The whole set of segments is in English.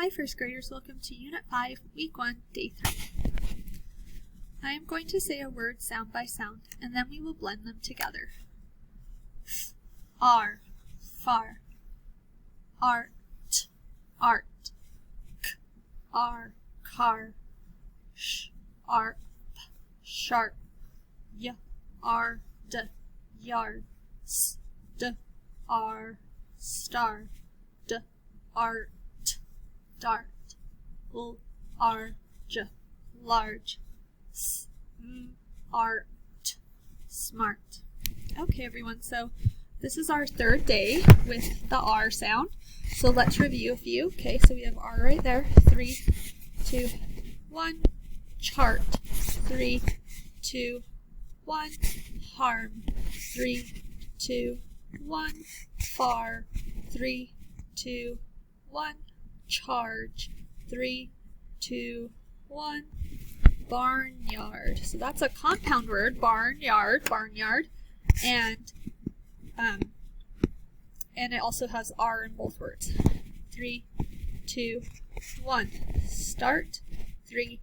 Hi first graders, welcome to Unit 5, Week 1, Day 3. I am going to say a word sound by sound, and then we will blend them together. R, far. Art, art. K, R, car. Sh, arp, sharp. Y, r, d, yard. S, d, r, star. D, art. Dart, l, arj, large, s, art, smart. Okay everyone, so this is our third day with the R sound. So let's review a few. Okay, so we have R right there. 3, 2, 1. Chart. 3, 2, 1. Harm. 3, 2, 1. Far. 3, 2, 1. Charge. 3, 2, 1. Barnyard. So that's a compound word. Barnyard. And it also has R in both words. 3, 2, 1. Start. 3,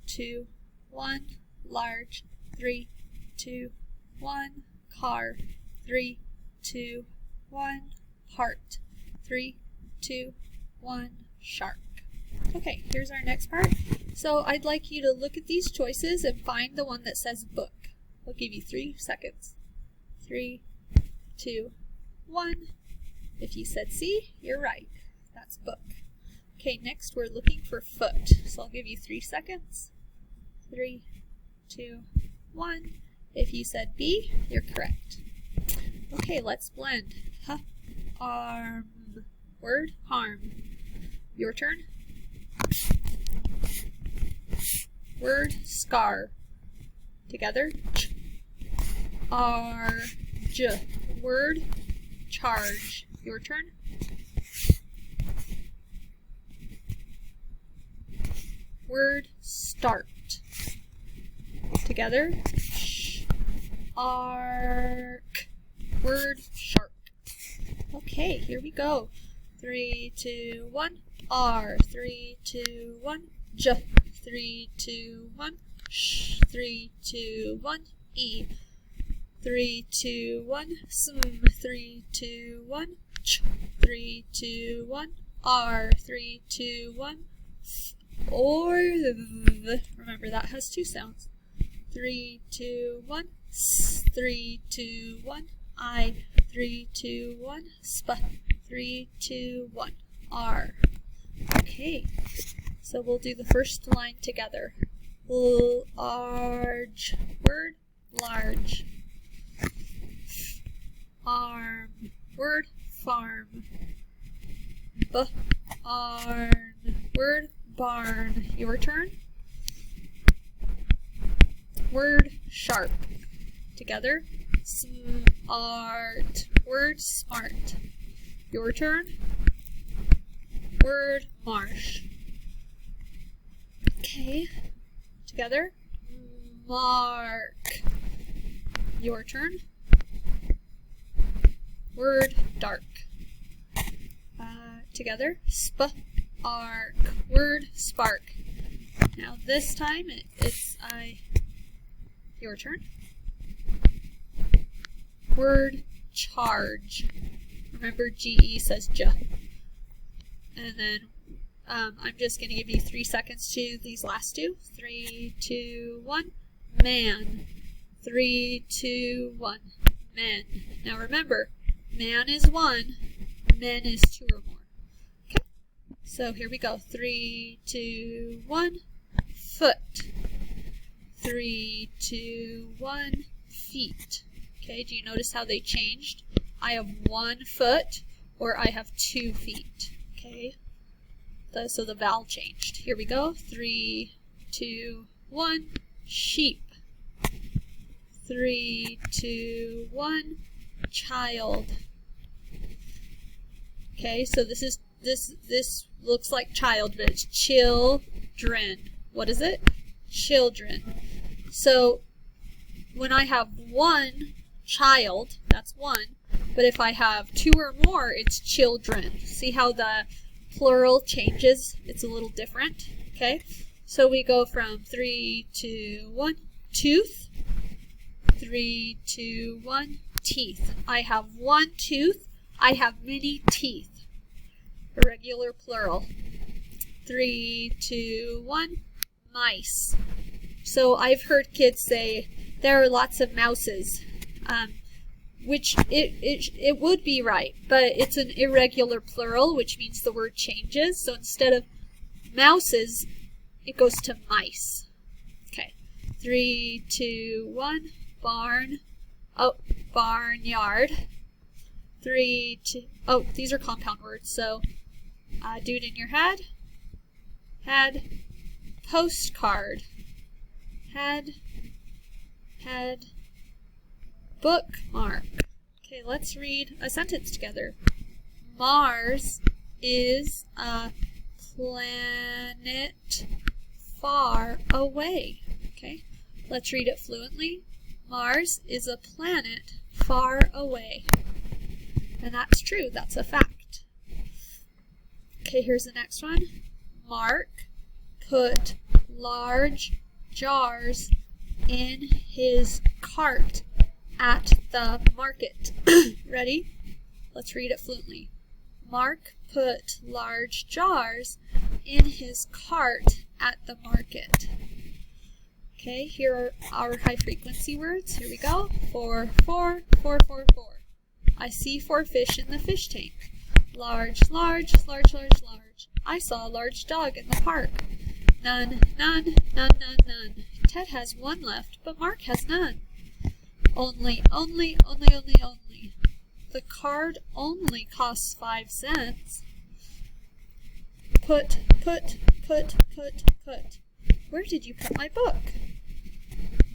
2, 1. Large. 3, 2, 1. Car. 3, 2, 1. Part. 3, 2, 1. Shark. Okay, here's our next part. So I'd like you to look at these choices and find the one that says book. I'll give you 3 seconds. 3, 2, 1. If you said C, you're right. That's book. Okay, next we're looking for foot. So I'll give you 3 seconds. 3, 2, 1. If you said B, you're correct. Okay, let's blend. Arm. Word, harm. Your turn. Word, scar. Together. Arj. Word, charge. Your turn. Word, start. Together. Arc. Word, shark. Okay, here we go. 3, 2, 1. R. 3, 2, 1. J. 3, 2, 1. Sh. 3, 2, 1. E. 3, 2, 1. Sm. 3, 2, 1. Ch. 3, 2, 1. R. 3, 2, 1. Or th. Remember that has 2 sounds. 3, 2, 1. S. 3, 2, 1. I. 3, 2, 1. Sp. 3, 2, 1. R. Okay, so we'll do the first line together. Large. Word, large. Arm. Word, farm. Barn. Word, barn. Your turn. Word, sharp. Together. Smart. Word, smart. Your turn. Word, marsh. Okay. Together. Mark. Your turn. Word, dark. Together. Spark. Word, spark. Now this time it's your turn. Word, charge. Remember GE says J. And then I'm just going to give you 3 seconds to these last 2. 3, 2, 1. Man. 3, 2, 1. Men. Now remember, man is 1, men is 2 or more. Okay. So here we go. 3, 2, 1. Foot. 3, 2, 1. Feet. Okay, do you notice how they changed? I have 1 foot or I have 2 feet. Okay, so the vowel changed. Here we go. 3, 2, 1. Sheep. 3, 2, 1. Child. Okay, so this looks like child, but it's children. What is it? Children. So when I have 1 child, that's 1. But if I have 2 or more, it's children. See how the plural changes. It's a little different. Okay, so we go from 3, 2, 1, tooth. 3, 2, 1, teeth. I have one tooth. I have many teeth. Irregular plural. 3, 2, 1, mice. So I've heard kids say there are lots of mouses, which it would be right, but it's an irregular plural, which means the word changes. So instead of mouses, it goes to mice. Okay, 3, 2, 1, barn. Oh, barnyard. 3, 2. Oh, these are compound words, so do it in your head. Head. Postcard. Head. Bookmark. Okay, let's read a sentence together. Mars is a planet far away. Okay, let's read it fluently. Mars is a planet far away. And that's true, that's a fact. Okay, here's the next one. Mark put large jars in his cart at the market. Ready? Let's read it fluently. Mark put large jars in his cart at the market. Okay, here are our high frequency words. Here we go. 4, 4, 4, 4, 4. I see 4 fish in the fish tank. Large, large, large, large, large. I saw a large dog in the park. None, none, none, none, none. Ted has 1 left, but Mark has none. Only, only, only, only, only. The card only costs 5 cents. Put. Where did you put my book?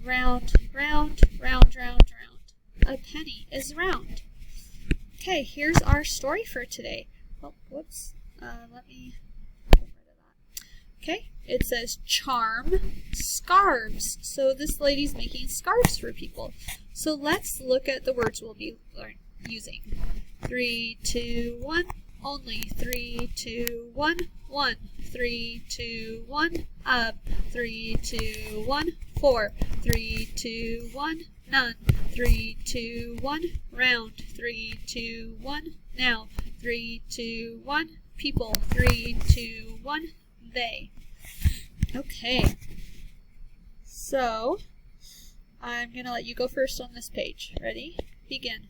Round, round, round, round, round. A penny is round. Okay, here's our story for today. Oh, whoops. Let me get rid of that. Okay, it says charm scarves. So this lady's making scarves for people. So let's look at the words we'll be using. 3, 2, 1. Only. 3, 2, 1. 1. 3, 2, 1. Up. 3, 2, 1. 4. 3, 2, 1. None. 3, 2, 1. Round. 3, 2, 1. Now. 3, 2, 1. People. 3, 2, 1. They. Okay. So, I'm going to let you go first on this page. Ready? Begin.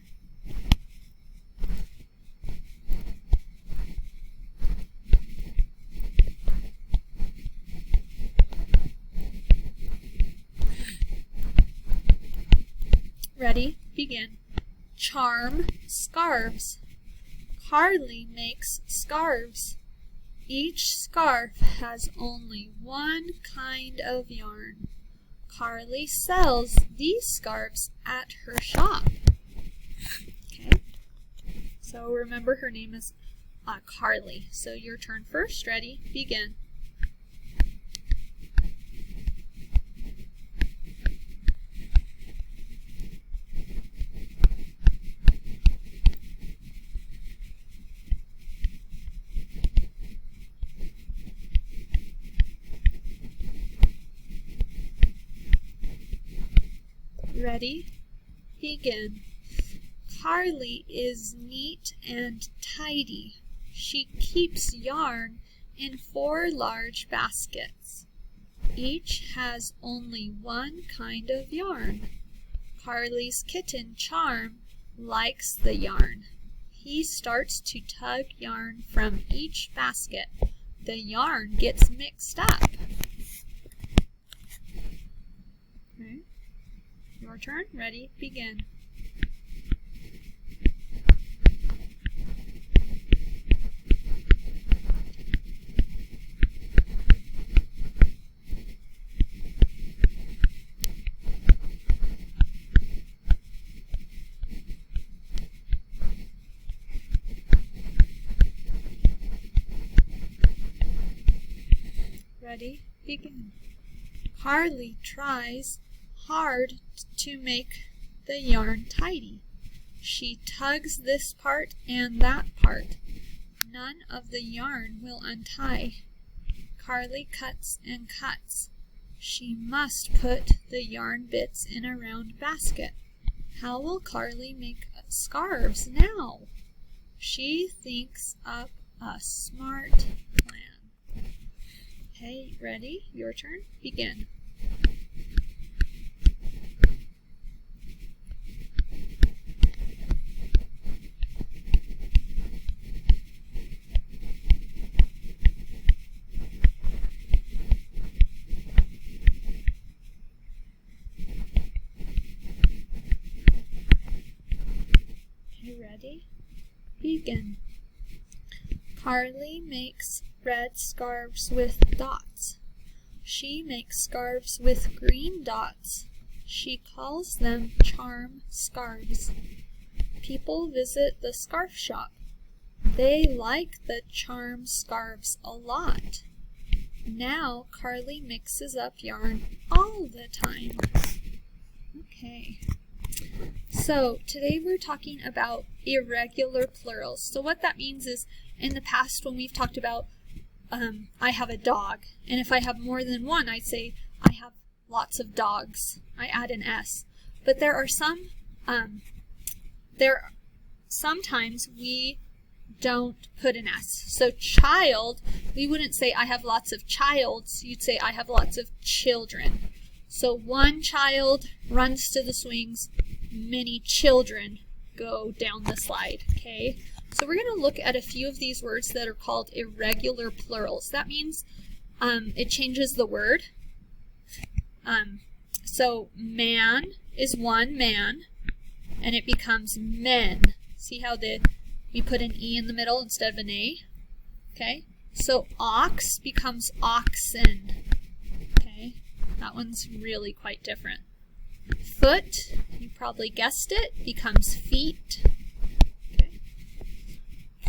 Ready? Begin. Charm scarves. Carly makes scarves. Each scarf has only one kind of yarn. Carly sells these scarves at her shop. Okay. So remember her name is Carly. So your turn first. Ready? Begin. Ready? Begin. Carly is neat and tidy. She keeps yarn in 4 large baskets. Each has only one kind of yarn. Carly's kitten, Charm, likes the yarn. He starts to tug yarn from each basket. The yarn gets mixed up. Okay. Your turn. Ready? Begin. Ready? Begin. Carly tries hard to make the yarn tidy. She tugs this part and that part. None of the yarn will untie. Carly cuts and cuts. She must put the yarn bits in a round basket. How will Carly make scarves now? She thinks up a smart plan. Okay, ready? Your turn. Begin. Ready? Begin. Carly makes red scarves with dots. She makes scarves with green dots. She calls them charm scarves. People visit the scarf shop. They like the charm scarves a lot. Now Carly mixes up yarn all the time. Okay. So today we're talking about irregular plurals. So what that means is in the past when we've talked about I have a dog, and if I have more than one, I'd say I have lots of dogs. I add an S. But there are sometimes we don't put an S. So child, we wouldn't say I have lots of childs. You'd say I have lots of children. So one child runs to the swings, many children go down the slide, okay? So we're going to look at a few of these words that are called irregular plurals. That means it changes the word. So man is one man, and it becomes men. See how we put an E in the middle instead of an A? Okay? So ox becomes oxen. Okay? That one's really quite different. Foot, you probably guessed it, becomes feet. Okay.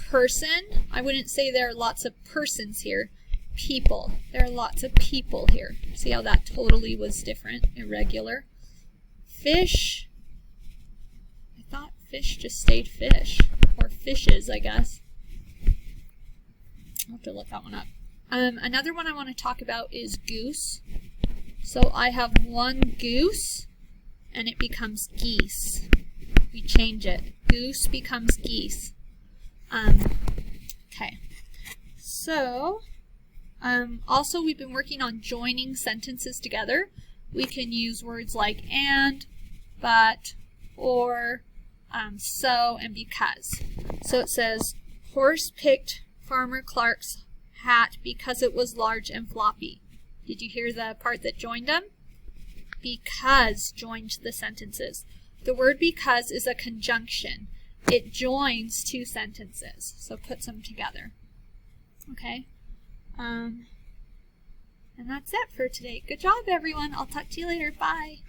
Person, I wouldn't say there are lots of persons here. People, there are lots of people here. See how that totally was different, irregular. Fish, I thought fish just stayed fish, or fishes, I guess. I'll have to look that one up. Another one I want to talk about is goose. So I have one goose, and it becomes geese. We change it. Goose becomes geese. Okay. So, also we've been working on joining sentences together. We can use words like and, but, or, so, and because. So it says, horse picked Farmer Clark's hat because it was large and floppy. Did you hear the part that joined them? Because joined the sentences. The word because is a conjunction. It joins two sentences, so puts them together. Okay? And that's it for today. Good job, everyone. I'll talk to you later. Bye.